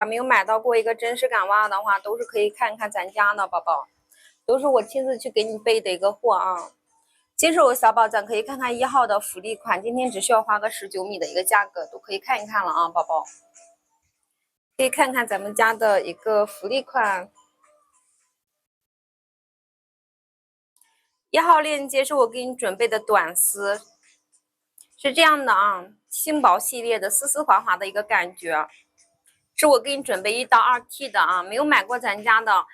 还没有买到过一个真实感袜的话，都是可以看看咱家的宝宝，都是我亲自去给你备的一个货啊。接手小宝，咱可以看看1号的福利款，今天只需要花个19米的一个价格，都可以看一看了啊，宝宝。可以看看咱们家的一个福利款。1号链接是我给你准备的短丝，是这样的啊，轻薄系列的丝丝滑滑的一个感觉。是我给你准备1到2 T 的啊，没有买过咱家的，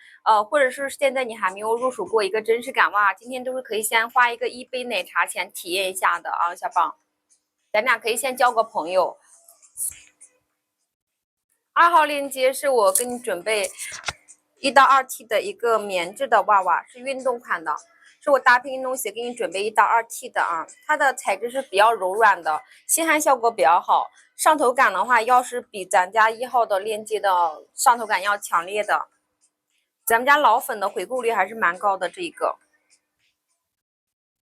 或者是现在你还没有入手过一个真实感袜，今天都是可以先花一个1杯奶茶钱体验一下的啊，小宝，咱俩可以先交个朋友。2号链接是我给你准备1到2 T 的一个棉质的袜袜，是运动款的，是我搭配运动鞋给你准备1到2 T 的啊，它的材质是比较柔软的，吸汗效果比较好。上头感的话，要是比咱家1号的链接的上头感要强烈的，咱们家老粉的回购率还是蛮高的。这一个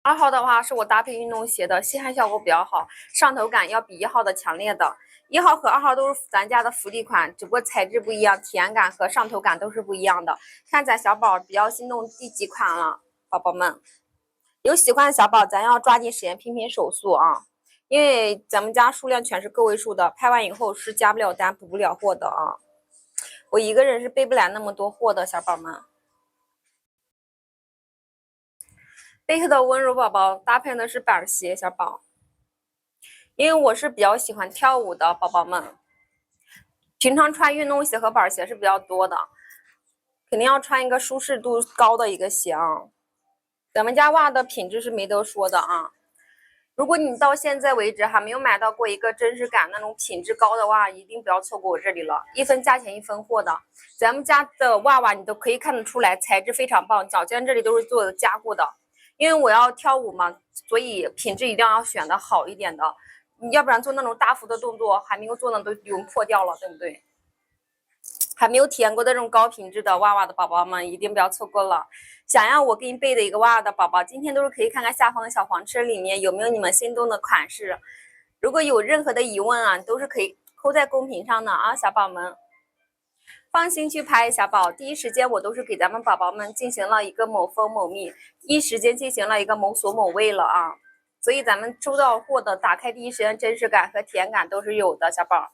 2号的话，是我搭配运动鞋的，吸汗效果比较好，上头感要比1号的强烈的。1号和2号都是咱家的福利款，只不过材质不一样，体验感和上头感都是不一样的。看咱小宝比较心动第几款了，宝宝们有喜欢的小宝，咱要抓紧时间拼拼手速啊！因为咱们家数量全是个位数的，拍完以后是加不了单、补不了货的啊！我一个人是背不来那么多货的，小宝们。贝克的温柔宝宝搭配的是板鞋，小宝。因为我是比较喜欢跳舞的宝宝们，平常穿运动鞋和板鞋是比较多的，肯定要穿一个舒适度高的一个鞋啊。咱们家袜的品质是没得说的啊。如果你到现在为止还没有买到过一个真实感那种品质高的袜，一定不要错过我这里了，一分价钱一分货的。咱们家的袜袜你都可以看得出来，材质非常棒，脚尖这里都是做的加固的。因为我要跳舞嘛，所以品质一定要选的好一点的，要不然做那种大幅的动作，还没有做呢都已经破掉了，对不对？还没有体验过这种高品质的袜袜的宝宝们，一定不要错过了。想要我给你备的一个袜的宝宝，今天都是可以看看下方的小黄车里面有没有你们心动的款式。如果有任何的疑问啊，都是可以扣在公屏上的啊，小宝们。放心去拍，小宝，第一时间我都是给咱们宝宝们进行了一个某封某密，第一时间进行了一个某所某位了啊。所以咱们收到货的打开第一时间真实感和体验感都是有的，小宝。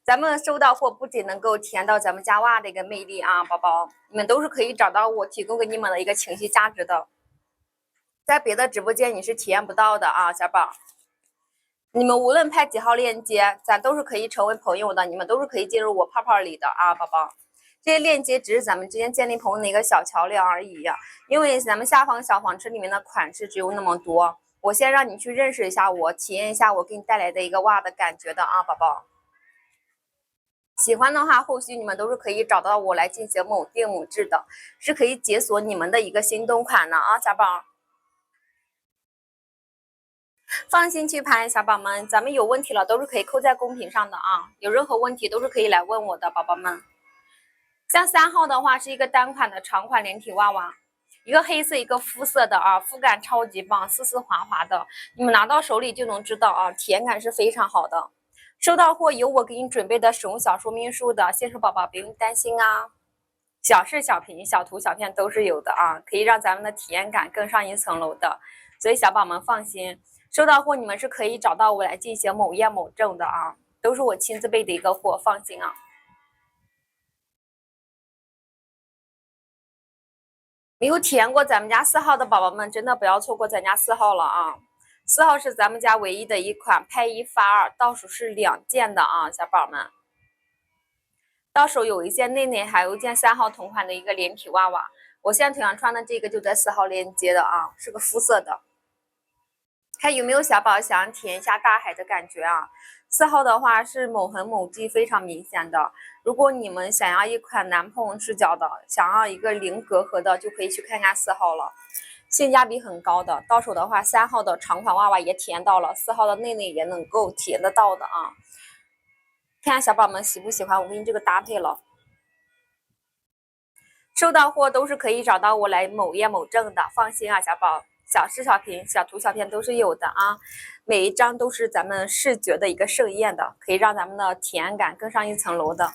咱们收到货不仅能够体验到咱们家袜的一个魅力啊，宝宝，你们都是可以找到我提供给你们的一个情绪价值的，在别的直播间你是体验不到的啊，小宝。你们无论拍几号链接，咱都是可以成为朋友的，你们都是可以进入我泡泡里的啊，宝宝。这些链接只是咱们之间建立朋友的一个小桥梁而已，因为咱们下方小黄车里面的款式只有那么多，我先让你去认识一下我，体验一下我给你带来的一个袜的感觉的啊，宝宝。喜欢的话，后续你们都是可以找到我来进行某定某制的，是可以解锁你们的一个心动款的啊，小宝。放心去拍，小宝们，咱们有问题了都是可以扣在公屏上的啊，有任何问题都是可以来问我的，宝宝们。像3号的话是一个单款的长款连体袜袜，一个黑色一个肤色的啊，肤感超级棒，丝丝滑滑的，你们拿到手里就能知道啊，体验感是非常好的。收到货有我给你准备的使用小说明书的，新手宝宝不用担心啊，小视小评小图小片都是有的啊，可以让咱们的体验感更上一层楼的，所以小宝们放心，收到货你们是可以找到我来进行某验某证的啊，都是我亲自备的一个货，放心啊。没有体验过咱们家4号的宝宝们，真的不要错过咱家4号了啊！4号是咱们家唯一的一款拍1发2，到手是2件的啊，小宝们。到手有一件内内，还有一件3号同款的一个连体袜袜。我现在腿上穿的这个就在4号链接的啊，是个肤色的。看有没有小宝想体验一下大海的感觉啊？4号的话是某痕某迹非常明显的。如果你们想要一款男朋友视角的，想要一个零隔阂的，就可以去看看4号了，性价比很高的。到手的话，3号的长款袜袜也体验到了，4号的内内也能够体验得到的啊。看看小宝们喜不喜欢我给你这个搭配了。收到货都是可以找到我来某验某证的，放心啊，小宝。小视小评小图小片都是有的啊，每一张都是咱们视觉的一个盛宴的，可以让咱们的体验感更上一层楼的。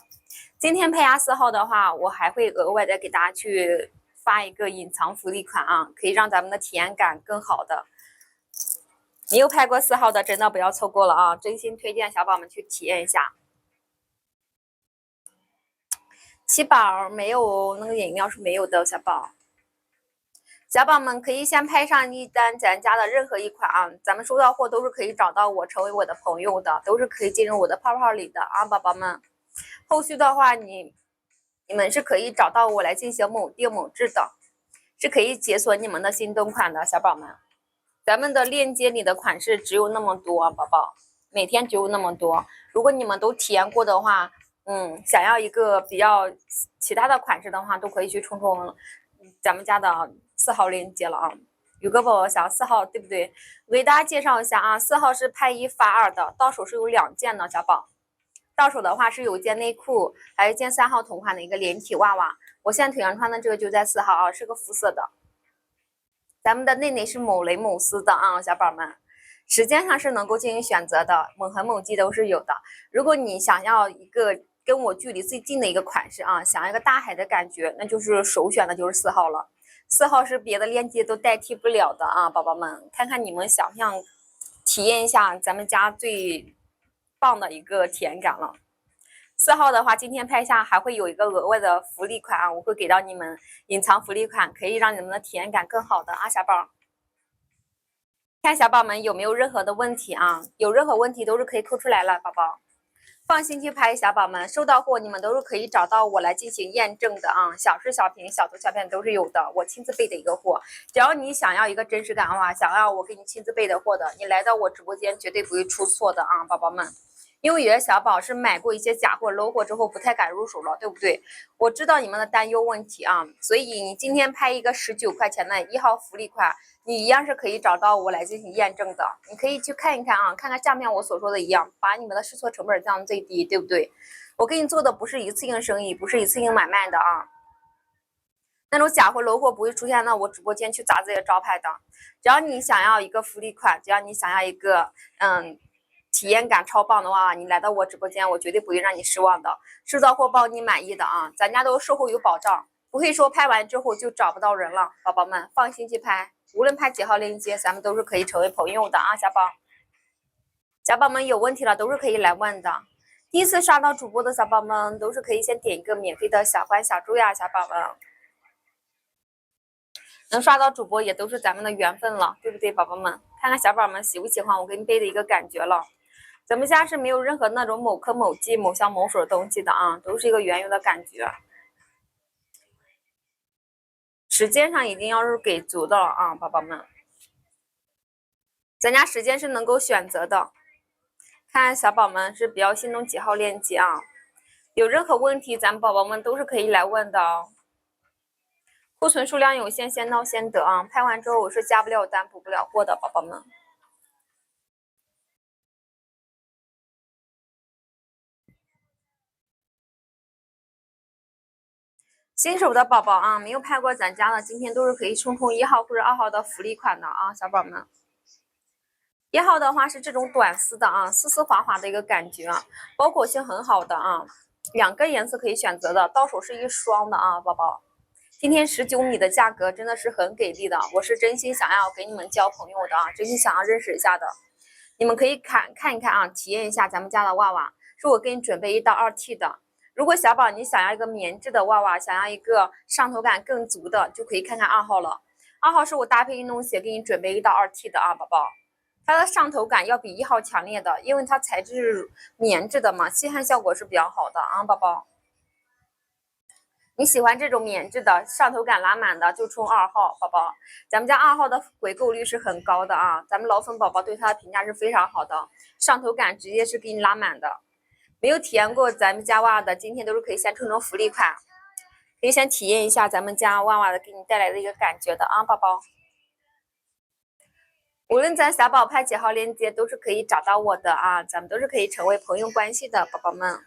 今天配压4号的话，我还会额外的给大家去发一个隐藏福利款啊，可以让咱们的体验感更好的。没有拍过4号的，真的不要错过了啊！真心推荐小宝们去体验一下。7宝没有那个饮料是没有的，小宝。小宝们可以先拍上一单咱家的任何一款啊，咱们收到货都是可以找到我，成为我的朋友的，都是可以进入我的泡泡里的啊，宝宝们。后续的话，你们是可以找到我来进行某定某制的，是可以解锁你们的新灯款的，小宝们。咱们的链接里的款式只有那么多，宝宝，每天只有那么多。如果你们都体验过的话，想要一个比较其他的款式的话，都可以去冲冲咱们家的4号链接了啊。有个宝宝想要4号，对不对？我给大家介绍一下啊，4号是拍1发2的，到手是有2件的，小宝。到手的话是有件内裤，还有一件3号同款的一个连体袜袜。我现在腿上穿的这个就在4号啊，是个肤色的。咱们的内内是某蕾某丝的啊，小宝们，时间上是能够进行选择的，某痕某迹都是有的。如果你想要一个跟我距离最近的一个款式啊，想要一个大海的感觉，那就是首选的就是4号了。4号是别的链接都代替不了的啊，宝宝们，看看你们想不想体验一下咱们家最棒的一个体验感了。4号的话，今天拍下还会有一个额外的福利款啊，我会给到你们隐藏福利款，可以让你们的体验感更好的啊，小宝。看小宝们有没有任何的问题啊？有任何问题都是可以扣出来了，宝宝。放心去拍，小宝们收到货你们都是可以找到我来进行验证的啊，小视小屏、小图小片都是有的，我亲自备的一个货。只要你想要一个真实感的话，想要我给你亲自备的货的，你来到我直播间绝对不会出错的啊，宝宝们。因为有些小宝是买过一些假货、low货之后不太敢入手了，对不对？我知道你们的担忧问题啊，所以你今天拍一个19块钱的1号福利款，你一样是可以找到我来进行验证的。你可以去看一看啊，看看下面我所说的一样，把你们的试错成本降到最低，对不对？我给你做的不是一次性生意，不是一次性买卖的啊。那种假货、low货不会出现到我直播间去砸自己的招牌的。只要你想要一个福利款，只要你想要一个体验感超棒的话，你来到我直播间，我绝对不会让你失望的。收到货包你满意的啊，咱家都售后有保障，不会说拍完之后就找不到人了。宝宝们放心去拍，无论拍几号链接，咱们都是可以成为朋友的啊，小宝。小宝们有问题了都是可以来问的。第一次刷到主播的小宝们都是可以先点一个免费的小关小猪呀，小宝们。能刷到主播也都是咱们的缘分了，对不对，宝宝们？看看小宝们喜不喜欢我给你背的一个感觉了。咱们家是没有任何那种某科某剂某香某水的东西的啊，都是一个原油的感觉。时间上一定要是给足的啊，宝宝们。咱家时间是能够选择的，看小宝们是比较心动几号链接啊？有任何问题，咱们宝宝们都是可以来问的哦。库存数量有限，先到先得啊！拍完之后我是加不了单、补不了货的，宝宝们。新手的宝宝啊，没有拍过咱家的，今天都是可以冲1号或者2号的福利款的啊，小宝们。1号的话是这种短丝的啊，丝丝滑滑的一个感觉啊，包裹性很好的啊，2个颜色可以选择的，到手是1双的啊，宝宝。今天19米的价格真的是很给力的，我是真心想要给你们交朋友的啊，真心想要认识一下的。你们可以看一看啊，体验一下咱们家的袜袜，是我给你准备1到2T 的。如果小宝你想要一个棉质的袜袜，想要一个上头感更足的，就可以看看2号了。2号是我搭配运动鞋给你准备1到2T 的啊，宝宝。它的上头感要比1号强烈的，因为它材质是棉质的嘛，吸汗效果是比较好的啊，宝宝。你喜欢这种棉质的上头感拉满的，就冲2号，宝宝。咱们家2号的回购率是很高的啊，咱们老粉宝宝对它的评价是非常好的，上头感直接是给你拉满的。没有体验过咱们家袜的，今天都是可以先冲冲福利款，可以先体验一下咱们家袜袜的给你带来的一个感觉的啊，宝宝。无论咱小宝拍几号链接，都是可以找到我的啊，咱们都是可以成为朋友关系的，宝宝们。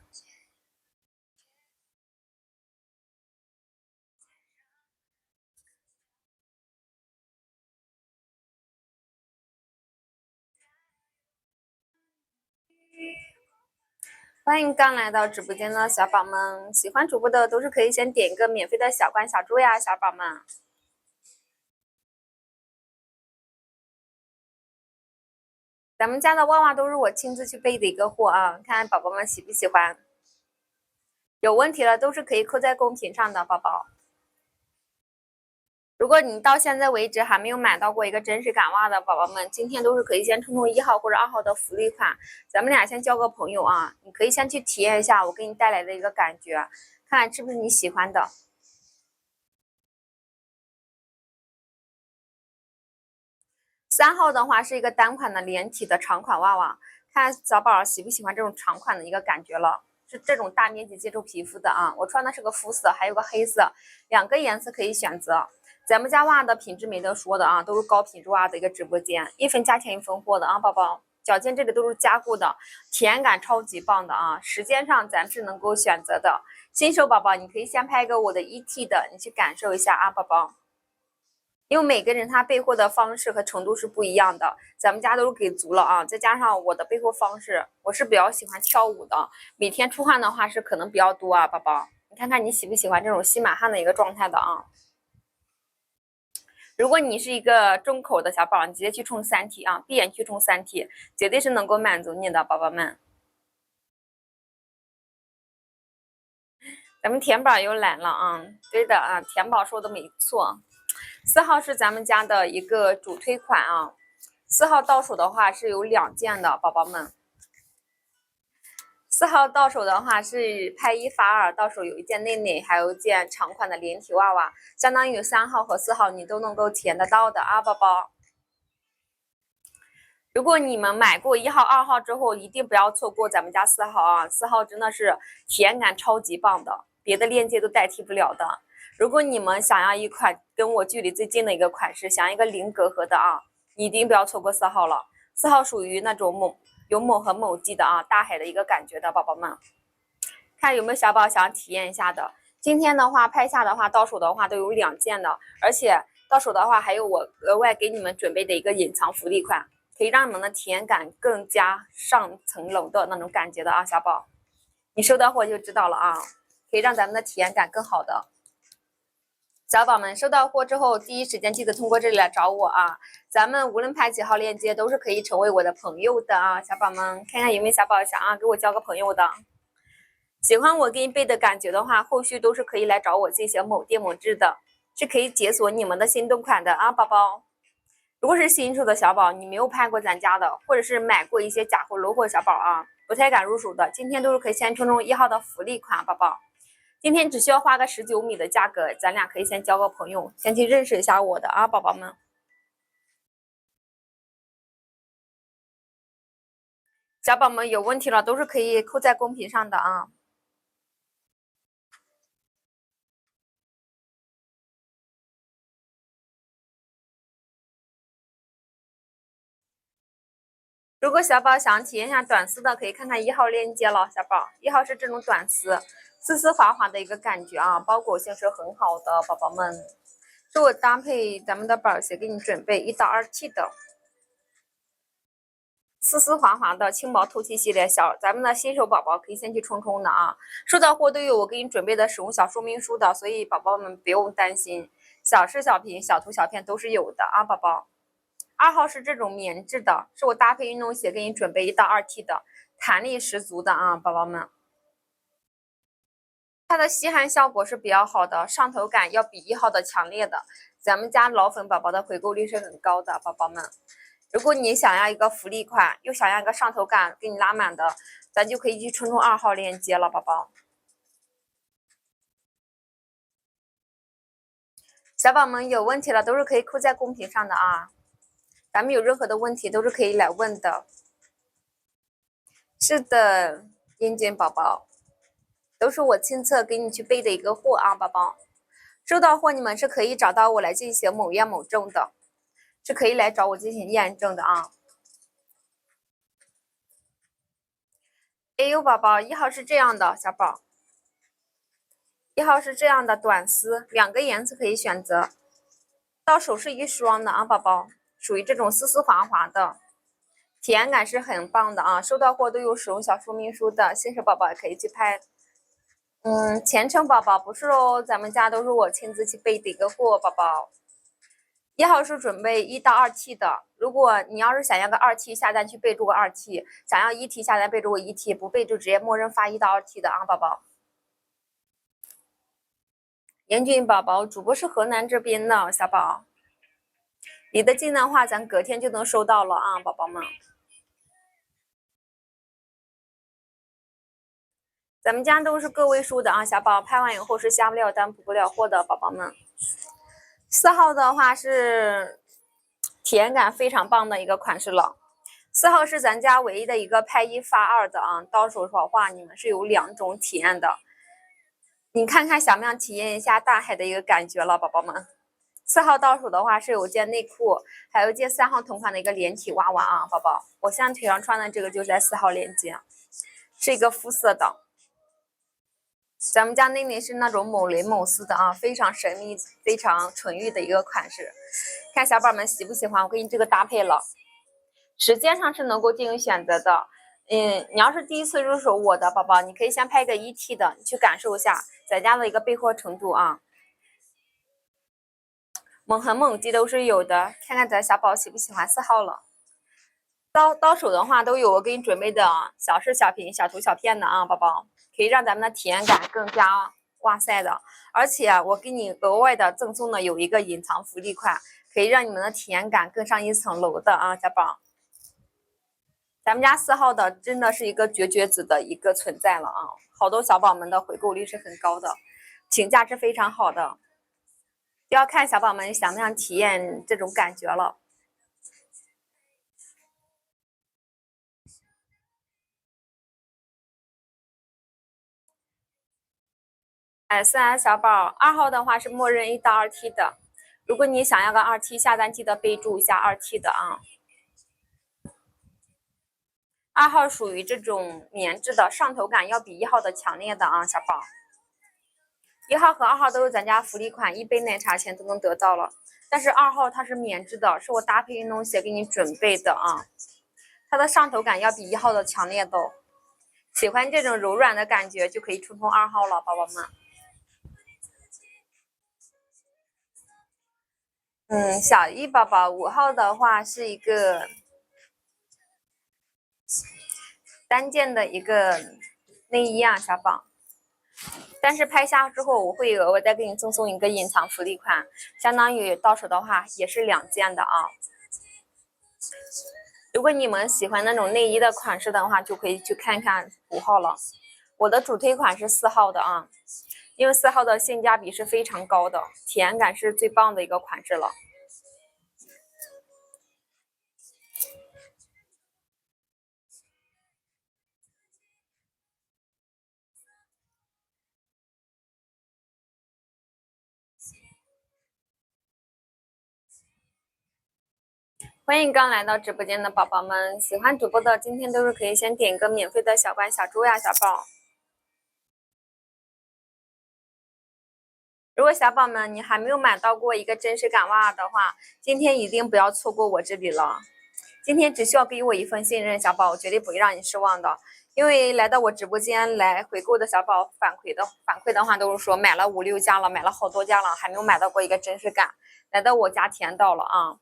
欢迎刚来到直播间的小宝们，喜欢主播的都是可以先点一个免费的小关小猪呀，小宝们。咱们家的娃娃都是我亲自去备的一个货啊，看看宝宝们喜不喜欢。有问题了都是可以扣在公屏上的，宝宝。如果你到现在为止还没有买到过一个真实感袜的宝宝们，今天都是可以先冲1号或者2号的福利款，咱们俩先交个朋友啊，你可以先去体验一下我给你带来的一个感觉，看看是不是你喜欢的。3号的话是一个单款的连体的长款袜袜，看小宝喜不喜欢这种长款的一个感觉了。是这种大面积接触皮肤的啊，我穿的是个肤色，还有个黑色，2个颜色可以选择。咱们家袜的品质没得说的啊，都是高品质袜的一个直播间，一分价钱一分货的啊，宝宝。脚尖这里都是加固的，体验感超级棒的啊！时间上咱是能够选择的。新手宝宝，你可以先拍一个我的1T 的，你去感受一下啊，宝宝。因为每个人他备货的方式和程度是不一样的，咱们家都是给足了啊，再加上我的备货方式，我是比较喜欢跳舞的，每天出汗的话是可能比较多啊，宝宝，你看看你喜不喜欢这种吸满汗的一个状态的啊？如果你是一个重口的小宝，你直接去冲3T 啊，闭眼去冲3T，绝对是能够满足你的，宝宝们。咱们甜宝又来了啊，对的啊，甜宝说的没错，4号是咱们家的一个主推款啊，4号到手的话是有2件的，宝宝们。4号到手的话是拍1发2，到手有1件内内，还有1件长款的连体袜袜，相当于3号和4号你都能够体验得到的啊，宝宝。如果你们买过1号、2号之后，一定不要错过咱们家4号啊！4号真的是体验感超级棒的，别的链接都代替不了的。如果你们想要一款跟我距离最近的一个款式，想要一个零隔阂的啊，一定不要错过4号了。4号属于那种有某和某迹的啊，大海的一个感觉的宝宝们，看有没有小宝想体验一下的。今天的话拍下的话，到手的话都有2件的，而且到手的话还有我额外给你们准备的一个隐藏福利款。可以让你们的体验感更加上层楼的那种感觉的啊，小宝，你收到货就知道了啊，可以让咱们的体验感更好的。小宝们收到货之后，第一时间记得通过这里来找我啊，咱们无论拍几号链接都是可以成为我的朋友的啊，小宝们看看有没有小宝想啊给我交个朋友的。喜欢我给你备的感觉的话，后续都是可以来找我进行某店某制的，是可以解锁你们的心动款的啊，宝宝。如果是新手的小宝，你没有拍过咱家的，或者是买过一些假货、楼货小宝啊，不太敢入手的，今天都是可以先冲1号的福利款，宝宝。今天只需要花个19米的价格，咱俩可以先交个朋友，先去认识一下我的啊，宝宝们。小宝们有问题了，都是可以扣在公屏上的啊。如果小宝想体验一下短丝的，可以看看1号链接了。小宝，1号是这种短丝，丝丝滑滑的一个感觉啊，包裹性是很好的，宝宝们。是我搭配咱们的板鞋给你准备1到2T 的，丝丝滑滑的轻薄透气系列，咱们的新手宝宝可以先去冲冲的啊。收到货都有我给你准备的使用小说明书的，所以宝宝们不用担心，小视小品、小图小片都是有的啊，宝宝。2号是这种棉质的，是我搭配运动鞋给你准备1到2T 的，弹力十足的啊，宝宝们。它的吸汗效果是比较好的，上头感要比1号的强烈的。咱们家老粉宝宝的回购率是很高的，宝宝们。如果你想要一个福利款，又想要一个上头感给你拉满的，咱就可以去冲冲2号链接了，宝宝。小宝们有问题了都是可以扣在公屏上的啊，咱们有任何的问题都是可以来问的。是的，英俊宝宝，都是我亲测给你去备的一个货啊，宝宝。收到货你们是可以找到我来进行某验某证的，是可以来找我进行验证的啊。哎呦，宝宝，1号是这样的，小宝，1号是这样的短丝，2个颜色可以选择，到手是1双的啊，宝宝，属于这种丝丝滑滑的，体验感是很棒的啊，收到货都有使用小说明书的，新手宝宝也可以去拍。前程宝宝不是哦，咱们家都是我亲自去备的一个货，宝宝。1号是准备1到2T 的，如果你要是想要个2T，下单去备注个2T，想要1T下单备注个1T，不备就直接默认发1到2T的啊，宝宝。严俊宝宝，主播是河南这边的小宝，离得近的话，咱隔天就能收到了啊，宝宝们。咱们家都是个位数的啊，小宝拍完以后是下不了单、补不了货的，宝宝们。4号的话是体验感非常棒的一个款式了。4号是咱家唯一的一个拍1发2的啊，到手的话你们是有2种体验的。你看看想不想体验一下大海的一个感觉了，宝宝们。4号到手的话是有件内裤，还有一件3号同款的一个连体娃娃啊，宝宝。我现在腿上穿的这个就是在4号链接，是一个肤色的。咱们家内内是那种某蕾某丝的啊，非常神秘、非常纯欲的一个款式，看小宝们喜不喜欢？我给你这个搭配了，时间上是能够进行选择的。你要是第一次入手我的宝宝，你可以先拍个1T 的，你去感受一下咱家的一个备货程度啊。猛横猛记都是有的，看看咱小宝喜不喜欢4号了。到手的话都有我给你准备的小视小品、小图小片的啊，宝宝。可以让咱们的体验感更加哇塞的，而且我给你额外的赠送的有一个隐藏福利款，可以让你们的体验感更上一层楼的啊，小宝。咱们家4号的真的是一个绝子的一个存在了啊，好多小宝们的回购率是很高的，评价是非常好的，就要看小宝们想不想体验这种感觉了。4S 小宝2号的话是默认1到2T 的，如果你想要个2T下单，记得备注一下2T 的啊。2号属于这种棉质的，上头感要比1号的强烈的啊，小宝。1号和2号都是咱家福利款，1杯奶茶钱都能得到了。但是2号它是棉质的，是我搭配运动鞋给你准备的啊，它的上头感要比1号的强烈的哦。喜欢这种柔软的感觉就可以冲2号了，宝宝们。小一宝宝5号的话是一个单件的一个内衣啊，小宝。但是拍下之后，我会额外再给你赠送一个隐藏福利款，相当于到手的话也是2件的啊。如果你们喜欢那种内衣的款式的话，就可以去看看5号了。我的主推款是4号的啊，因为4号的性价比是非常高的，体验感是最棒的一个款式了。欢迎刚来到直播间的宝宝们，喜欢主播的今天都是可以先点一个免费的小关小猪呀，小宝。如果小宝们你还没有买到过一个真实感袜的话，今天一定不要错过我这里了。今天只需要给我一份信任，小宝，我绝对不会让你失望的。因为来到我直播间来回购的小宝反馈的话都是说买了5、6家了，买了好多家了，还没有买到过一个真实感，来到我家体验到了啊。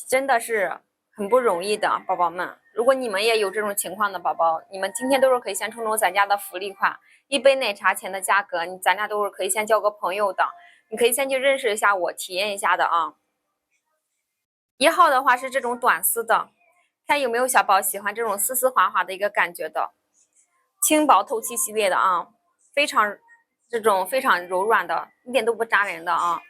真的是很不容易的，宝宝们。如果你们也有这种情况的宝宝，你们今天都是可以先冲冲咱家的福利款，1杯奶茶钱的价格，咱俩都是可以先交个朋友的，你可以先去认识一下我，体验一下的啊。1号的话是这种短丝的，看有没有小宝喜欢这种丝丝滑滑的一个感觉的，轻薄透气系列的啊，非常柔软的，一点都不扎人的啊。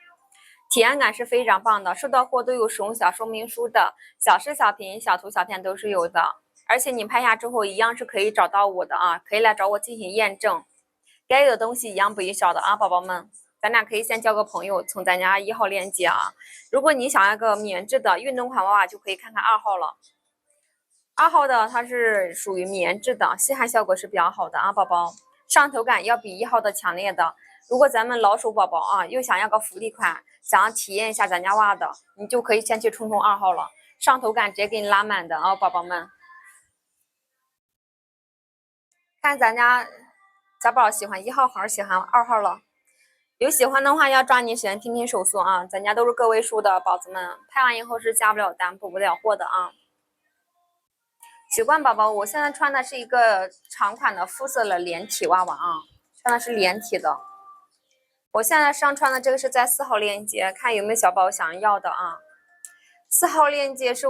体验感是非常棒的，收到货都有使用小说明书的，小视小品、小图小片都是有的，而且你拍下之后一样是可以找到我的啊，可以来找我进行验证，该有的东西一样不许少的啊，宝宝们，咱俩可以先交个朋友，从咱家1号链接啊。如果你想要个棉质的运动款娃娃，就可以看看2号了。2号的它是属于棉质的，吸汗效果是比较好的啊，宝宝，上头感要比1号的强烈的。如果咱们老手宝宝啊，又想要个福利款，想要体验一下咱家袜的，你就可以先去冲2号了。上头感直接给你拉满的啊，宝宝们。看咱家小宝喜欢1号还是喜欢2号了？有喜欢的话要抓紧时间拼拼手速啊！咱家都是个位数的宝子们，拍完以后是加不了单、补不了货的啊。习惯宝宝，我现在穿的是一个长款的肤色的连体袜袜啊，穿的是连体的。我现在上穿的这个是在4号链接，看有没有小宝想要的啊。4号链接是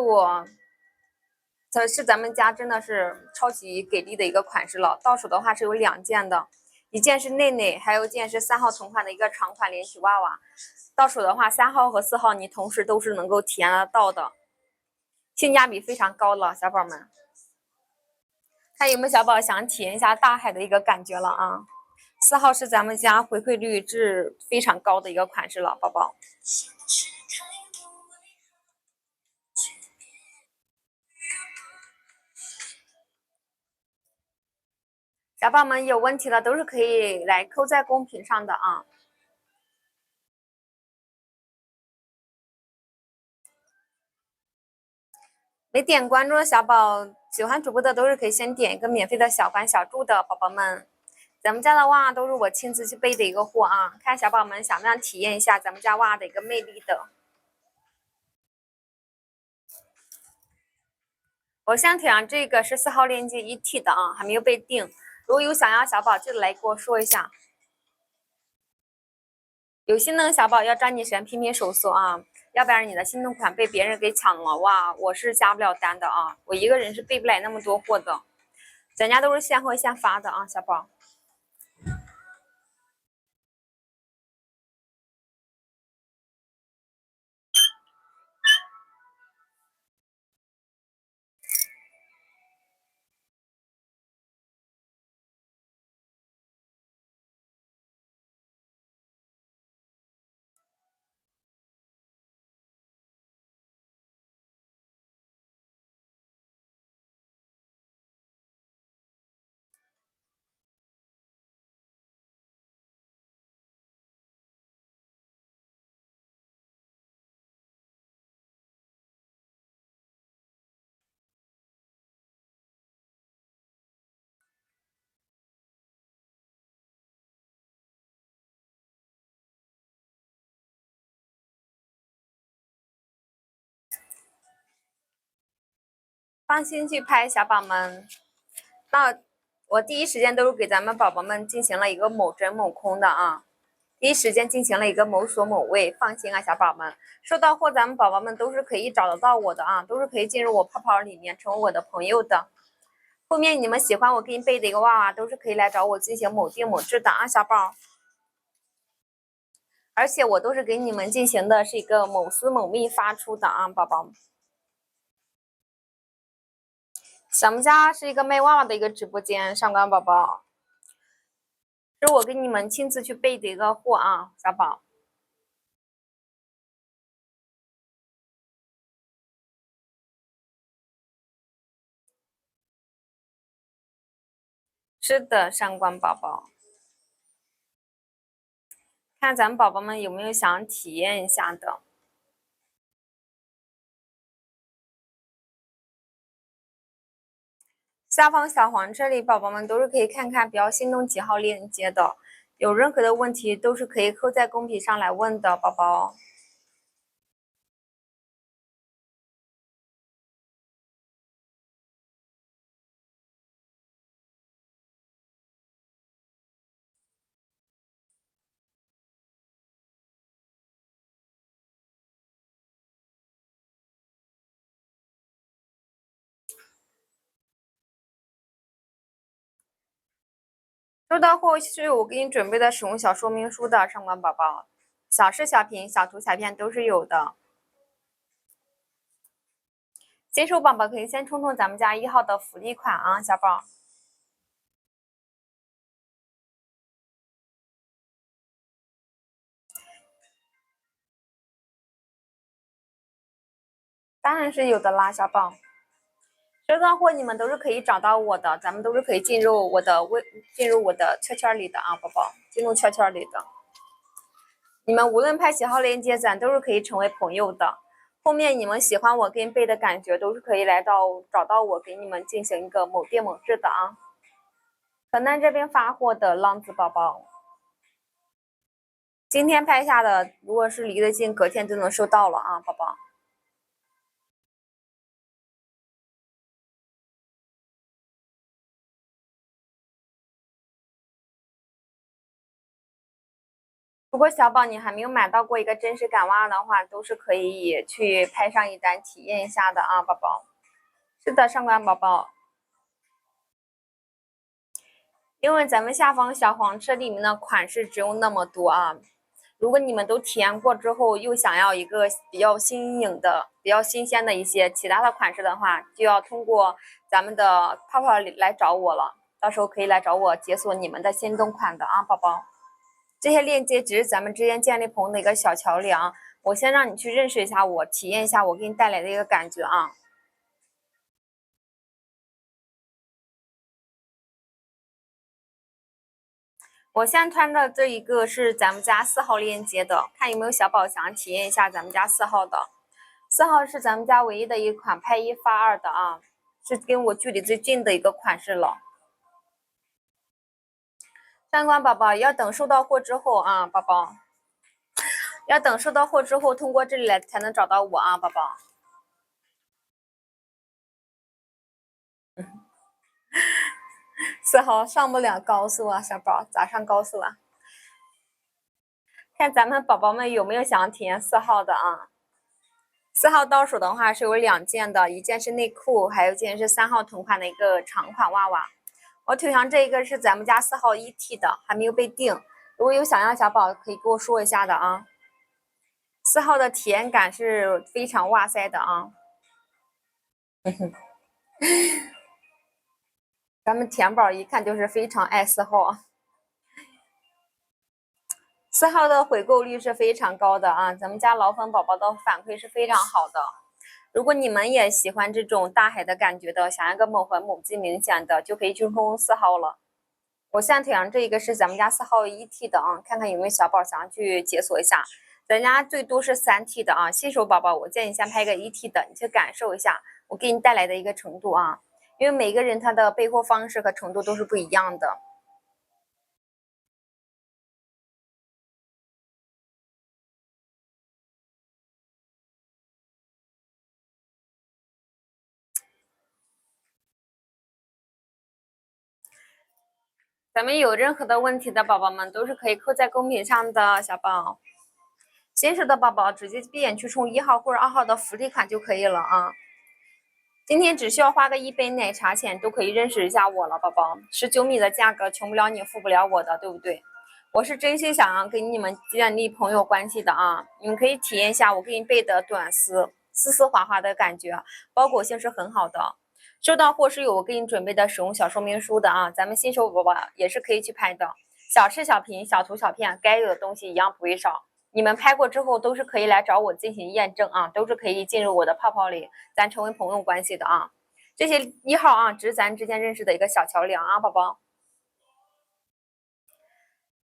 咱们家真的是超级给力的一个款式了，到手的话是有2件的，一件是内内，还有一件是3号同款的一个长款连体袜袜。到手的话，3号和4号你同时都是能够体验得到的，性价比非常高了，小宝们。看有没有小宝想体验一下大海的一个感觉了啊？4号是咱们家回馈率是非常高的一个款式了，宝宝。小宝们有问题的都是可以来扣在公屏上的啊。没点关注的小宝，喜欢主播的都是可以先点一个免费的小关小助的宝宝们。咱们家的袜都是我亲自去背的一个货啊，看小宝们想不想体验一下咱们家袜的一个魅力的。我现在腿上这个是4号链接1T 的啊，还没有被定。如果有想要小宝，记得来给我说一下。有心的小宝要抓紧时间拼拼手速啊，要不然你的心动款被别人给抢了，哇，我是加不了单的啊，我一个人是备不来那么多货的，咱家都是现货现发的啊，小宝。放心去拍，小宝们。那我第一时间都是给咱们宝宝们进行了一个某真某空的啊，第一时间进行了一个某所某位，放心啊，小宝们，收到货咱们宝宝们都是可以找得到我的啊，都是可以进入我泡泡里面成为我的朋友的。后面你们喜欢我给你备的一个袜袜，都是可以来找我进行某定某制的啊，小宝。而且我都是给你们进行的是一个某私某密发出的啊，宝宝。咱们家是一个卖袜袜的一个直播间，上官宝宝，是我给你们亲自去备的一个货啊，小宝。是的，上官宝宝，看咱们宝宝们有没有想体验一下的。下方小黄这里，宝宝们都是可以看看比较心动几号链接的，有任何的问题都是可以扣在公屏上来问的，宝宝。收到货是我给你准备的使用小说明书的，上官宝宝，小视小屏、小图小片都是有的。新手宝宝可以先冲冲咱们家1号的福利款啊，小宝。当然是有的啦，小宝。收到货你们都是可以找到我的，咱们都是可以进入我的圈圈里的啊，宝宝，进入圈圈里的。你们无论拍几号链接，咱都是可以成为朋友的。后面你们喜欢我给你背的感觉，都是可以找到我，给你们进行一个某店某制的啊。河南这边发货的浪子宝宝，今天拍下的，如果是离得近，隔天就能收到了啊，宝宝。如果小宝你还没有买到过一个真实感袜的话，都是可以去拍上一单体验一下的啊，宝宝。是的，上官宝宝。因为咱们下方小黄车里面的款式只有那么多啊，如果你们都体验过之后，又想要一个比较新颖的、比较新鲜的一些其他的款式的话，就要通过咱们的泡泡来找我了。到时候可以来找我解锁你们的心动款的啊，宝宝。这些链接只是咱们之间建立朋友的一个小桥梁，我先让你去认识一下我，体验一下我给你带来的一个感觉啊。我现在穿的这一个是咱们家4号链接的，看有没有小宝想体验一下咱们家4号的。4号是咱们家唯一的一款拍1发2的啊，是跟我距离最近的一个款式了。上官宝宝要等收到货之后啊，宝宝要等收到货之后，通过这里来才能找到我啊，宝宝。4号上不了高速啊，小宝咋上高速啊？看咱们宝宝们有没有想体验4号的啊？4号到手的话是有2件的，一件是内裤，还有一件是3号同款的一个长款袜袜。我腿上这一个是咱们家4号1T 的，还没有被定。如果有想要小宝可以跟我说一下的啊。4号的体验感是非常哇塞的啊。咱们甜宝一看就是非常爱4号。4号的回购率是非常高的啊，咱们家老粉宝宝的反馈是非常好的。如果你们也喜欢这种大海的感觉的，想要个某痕某迹明显的，就可以去冲4号了。我现在腿上这一个是咱们家4号1T 的啊，看看有没有小宝想要去解锁一下。咱家最多是3T 的啊，新手宝宝我建议先拍个1T 的，你去感受一下我给你带来的一个程度啊，因为每个人他的备货方式和程度都是不一样的。咱们有任何的问题的宝宝们都是可以扣在公屏上的，小宝。新手的宝宝直接闭眼去冲1号或者2号的福利款就可以了啊。今天只需要花个1杯奶茶钱都可以认识一下我了，宝宝。19米的价格穷不了你，富不了我的，对不对？我是真心想要跟你们建立朋友关系的啊。你们可以体验一下我给你备的短丝，丝丝滑滑的感觉，包裹性是很好的。收到货是有我给你准备的使用小说明书的啊，咱们新手宝宝也是可以去拍的，小视小屏小图小片，该有的东西一样不会少。你们拍过之后都是可以来找我进行验证啊，都是可以进入我的泡泡里，咱成为朋友关系的啊。这些1号啊，只是咱之间认识的一个小桥梁啊，宝宝。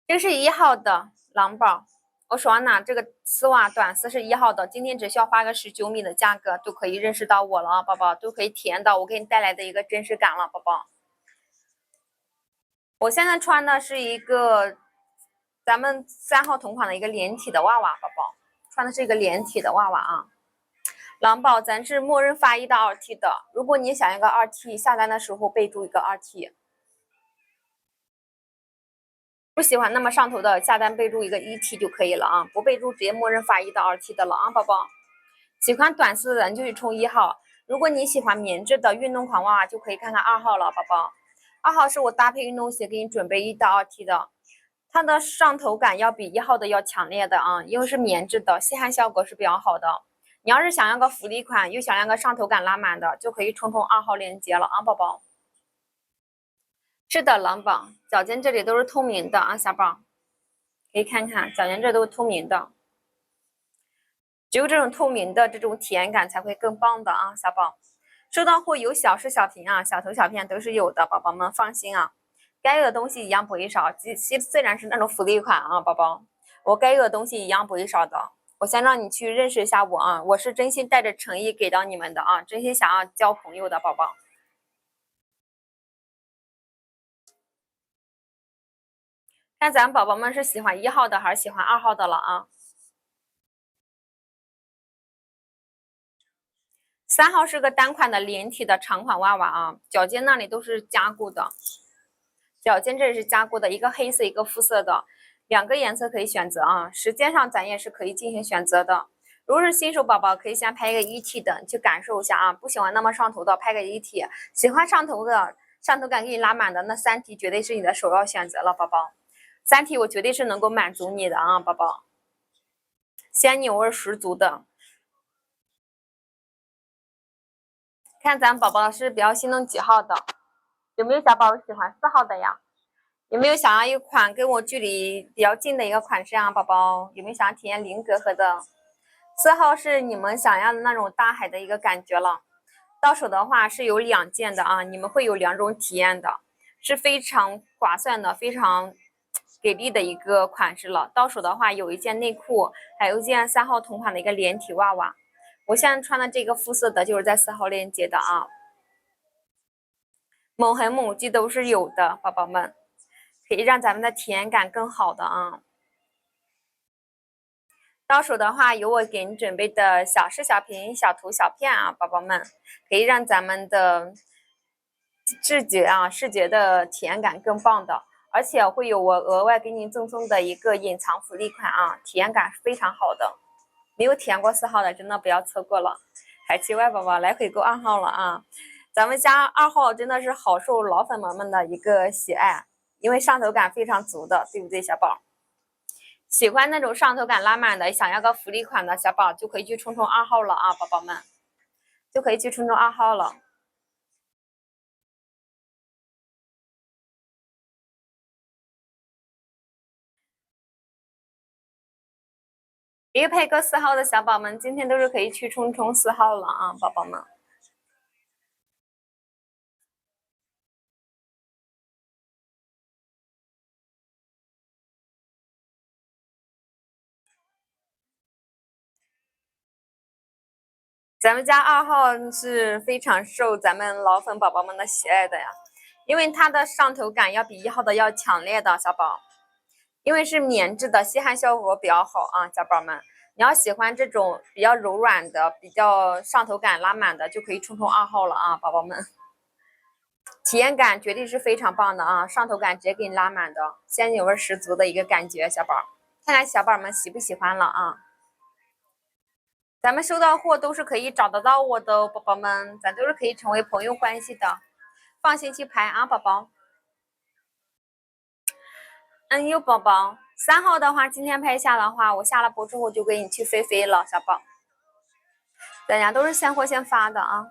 这是1号的狼宝，我手上拿这个丝袜短丝是1号的，今天只需要花个19米的价格就可以认识到我了啊，宝宝都可以体验到我给你带来的一个真实感了，宝宝。我现在穿的是一个咱们3号同款的一个连体的袜袜，宝宝穿的是一个连体的袜袜啊。狼宝咱是默认发1到2T 的，如果你想要个2T，下单的时候备注一个2T。不喜欢那么上头的，下单备注一个1T 就可以了啊，不备注直接默认发1到2T 的了啊，宝宝。喜欢短丝的人就去冲1号，如果你喜欢棉质的运动款袜，就可以看看2号了，宝宝。2号是我搭配运动鞋给你准备1到2T 的，它的上头感要比1号的要强烈的啊，因为是棉质的，吸汗效果是比较好的。你要是想要个福利款，又想要个上头感拉满的，就可以冲2号链接了啊，宝宝。是的，狼宝，脚尖这里都是透明的啊，小宝，可以看看脚尖这都是透明的，只有这种透明的这种体验感才会更棒的啊，小宝。收到货有小视小屏啊，小图小片都是有的，宝宝们放心啊，该有的东西一样不会少，虽然是那种福利款啊，宝宝，我该有的东西一样不会少的。我先让你去认识一下我啊，我是真心带着诚意给到你们的啊，真心想要交朋友的宝宝。看咱宝宝们是喜欢1号的还是喜欢2号的了啊？3号是个单款的连体的长款袜袜啊，脚尖那里都是加固的，脚尖这里是加固的，一个黑色一个肤色的，2个颜色可以选择啊。时间上咱也是可以进行选择的。如果是新手宝宝，可以先拍一个1T 的去感受一下啊，不喜欢那么上头的，拍个1T，喜欢上头的，上头感给你拉满的，那3T 绝对是你的首要选择了，宝宝。3T 我绝对是能够满足你的啊，宝宝，鲜牛味十足的。看咱宝宝是比较心动几号的？有没有小宝宝喜欢4号的呀？有没有想要一款跟我距离比较近的一个款式啊，宝宝？有没有想要体验零隔阂的？4号是你们想要的那种大海的一个感觉了。到手的话是有2件的啊，你们会有2种体验的，是非常划算的，非常给力的一个款式了。到手的话有1件内裤，还有1件3号同款的一个连体袜袜。我现在穿的这个肤色的就是在4号链接的啊，猛痕猛迹都是有的，宝宝们。可以让咱们的体验感更好的啊。到手的话，有我给你准备的小视、小屏、小图、小片啊，宝宝们，可以让咱们的视觉的体验感更棒的。而且会有我额外给你赠送的一个隐藏福利款啊，体验感是非常好的。没有体验过4号的，真的不要错过了。海奇外宝宝来回购2号了啊！咱们家2号真的是好受老粉们的一个喜爱。因为上头感非常足的，对不对，小宝？喜欢那种上头感拉满的，想要个福利款的小宝就可以去冲冲2号了啊，宝宝们，就可以去冲冲2号了。别配个4号的小宝们，今天都是可以去冲冲4号了啊，宝宝们。咱们家2号是非常受咱们老粉宝宝们的喜爱的呀，因为它的上头感要比1号的要强烈的小宝，因为是棉质的，吸汗效果比较好啊，小宝们。你要喜欢这种比较柔软的、比较上头感拉满的，就可以冲冲2号了啊，宝宝们。体验感绝对是非常棒的啊，上头感直接给你拉满的，鲜牛味十足的一个感觉，小宝。看看小宝们喜不喜欢了啊？咱们收到货都是可以找得到我的哦，宝宝们，咱都是可以成为朋友关系的，放心去拍啊，宝宝。有宝宝3号的话，今天拍下的话，我下了播之后就给你去飞飞了，小宝。大家都是现货现发的啊，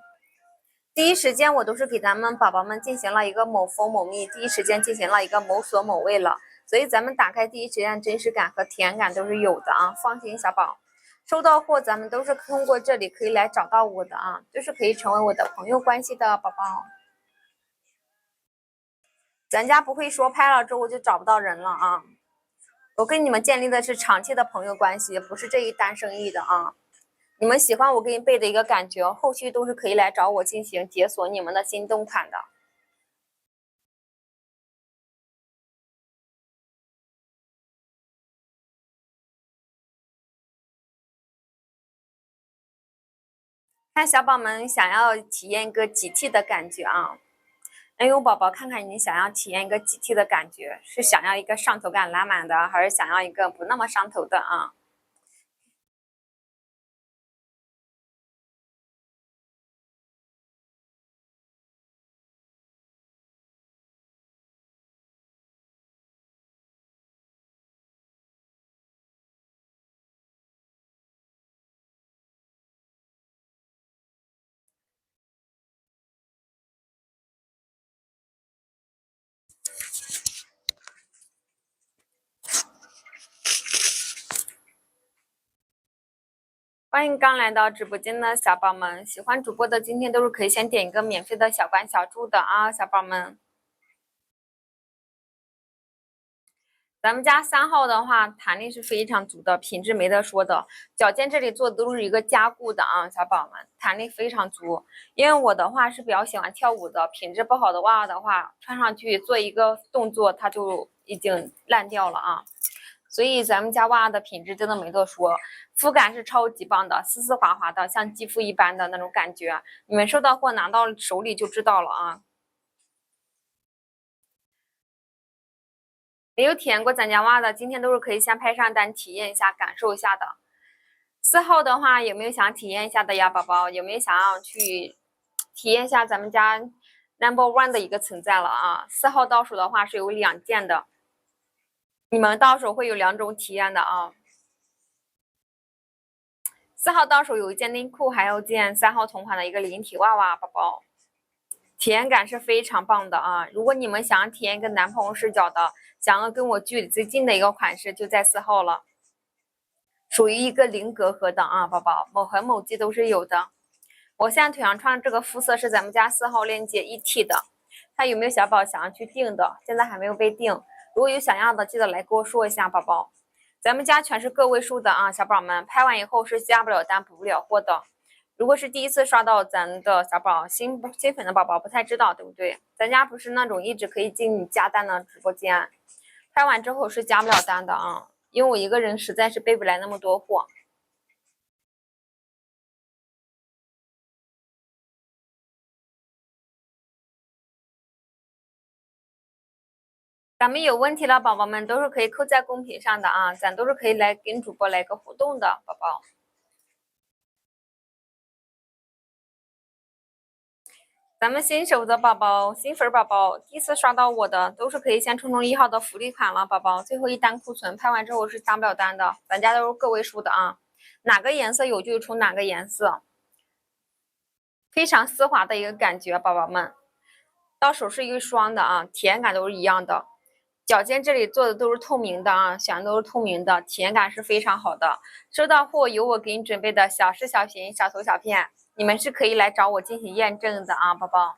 第一时间我都是给咱们宝宝们进行了一个某蜂某蜜，第一时间进行了一个某锁某位了，所以咱们打开第一时间真实感和体验感都是有的啊，放心，小宝。收到货咱们都是通过这里可以来找到我的啊，就是可以成为我的朋友关系的宝宝。咱家不会说拍了之后就找不到人了啊，我跟你们建立的是长期的朋友关系，不是这一单生意的啊。你们喜欢我给你备的一个感觉，后续都是可以来找我进行解锁你们的新动款的。看小宝们想要体验一个几 T 的感觉啊！哎呦，宝宝，看看你想要体验一个几 T 的感觉，是想要一个上头感拉满的，还是想要一个不那么上头的啊？欢迎刚来到直播间的小宝们，喜欢主播的今天都是可以先点一个免费的小关小猪的啊，小宝们。咱们家3号的话，弹力是非常足的，品质没得说的。脚尖这里做的都是一个加固的啊，小宝们，弹力非常足。因为我的话是比较喜欢跳舞的，品质不好的袜的话，穿上去做一个动作，它就已经烂掉了啊。所以咱们家袜的品质真的没得说，肤感是超级棒的，丝丝滑滑的，像肌肤一般的那种感觉。你们收到货拿到手里就知道了啊。没有体验过咱家袜的，今天都是可以先拍上单体验一下、感受一下的。4号的话，有没有想体验一下的呀，宝宝？有没有想要去体验一下咱们家 No.1 的一个存在了啊？4号到手的话是有2件的，你们到手会有2种体验的啊。4号到手有一件内裤，还有件3号同款的一个连体袜袜，宝宝。体验感是非常棒的啊！如果你们想要体验一个男朋友视角的，想要跟我距离最近的一个款式，就在4号了，属于一个零隔阂的啊，宝宝，某痕某迹都是有的。我现在腿上穿的这个肤色是咱们家4号链接1T 的，看有没有小宝想要去订的，现在还没有被订。如果有想要的，记得来跟我说一下，宝宝。咱们家全是个位数的啊，小宝们，拍完以后是加不了单、补不了货的。如果是第一次刷到咱的小宝新粉的宝宝，不太知道对不对？咱家不是那种一直可以进你加单的直播间，拍完之后是加不了单的啊，因为我一个人实在是背不来那么多货。咱们有问题了，宝宝们都是可以扣在公屏上的啊，咱都是可以来跟主播来个互动的，宝宝。咱们新手的宝宝、新粉宝宝，第一次刷到我的，都是可以先冲1号的福利款了，宝宝。最后一单库存，拍完之后是加不了单的，咱家都是个位数的啊，哪个颜色有就冲哪个颜色，非常丝滑的一个感觉，宝宝们。到手是一个双的啊，体验感都是一样的。脚尖这里做的都是透明的啊，选的都是透明的，体验感是非常好的。收到货有我给你准备的小视小屏、小头小片，你们是可以来找我进行验证的啊，宝宝。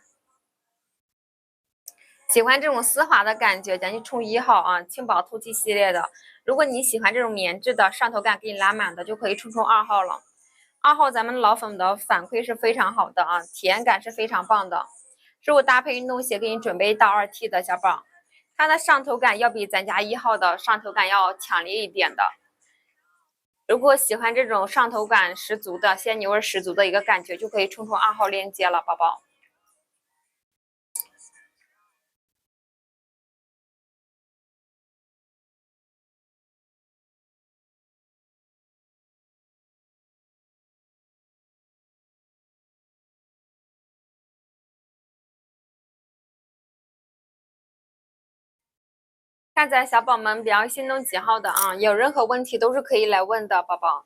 喜欢这种丝滑的感觉，咱就冲1号啊，轻薄透气系列的。如果你喜欢这种棉质的，上头感给你拉满的，就可以冲2号了。2号咱们老粉的反馈是非常好的啊，体验感是非常棒的。是我搭配运动鞋给你准备到2T 的小宝，它的上头感要比咱家1号的上头感要强烈一点的。如果喜欢这种上头感十足的、鲜牛味十足的一个感觉，就可以冲2号链接了，宝宝。看在小宝们比较心动几号的啊，有任何问题都是可以来问的，宝宝。